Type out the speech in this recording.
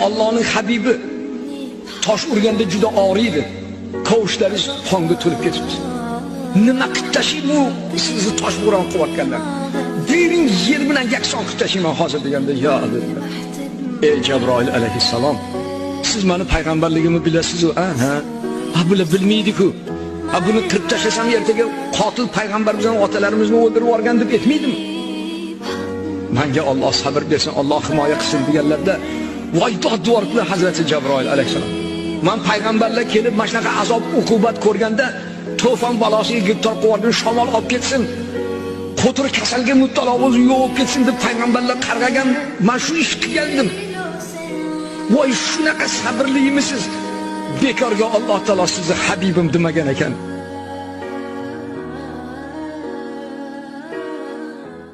Allohning habibi tosh urganda juda og'riydi. Qovushlaringiz qonga to'lib ketibdi. Nima qilib tashlaymi sizni tosh bo'ron qilayotganlar? Bering yer bilan yakson qilib tashlayman hozir deganda yo dedi. Ey Jabroil alayhissalom, siz meni payg'ambarligimni bilasiz-ku? Ha, bular bilmaydi-ku. Buni qirib tashlasam ertaga qotil payg'ambarimizni otalarimizni o'ldirib yuborgan deb aytmaydimi? Menga Alloh sabr bersin, Alloh himoya qilsin deganlarda voy dod-duvorlar Hazrati Jabroil alayhissalom. Men payg'ambarlar kelib mana shunaqa azob, uqubat ko'rganda to'fon balosiga giribtor qilib shamol olib ketsin, qo'tir kasalga mubtalo bo'lib yo'q ketsin deb payg'ambarlar qarg'agan, men shu ish qilgandim. Voy shunaqa sabrlimisiz? Bekorga Alloh taolo sizni habibim demagan ekan.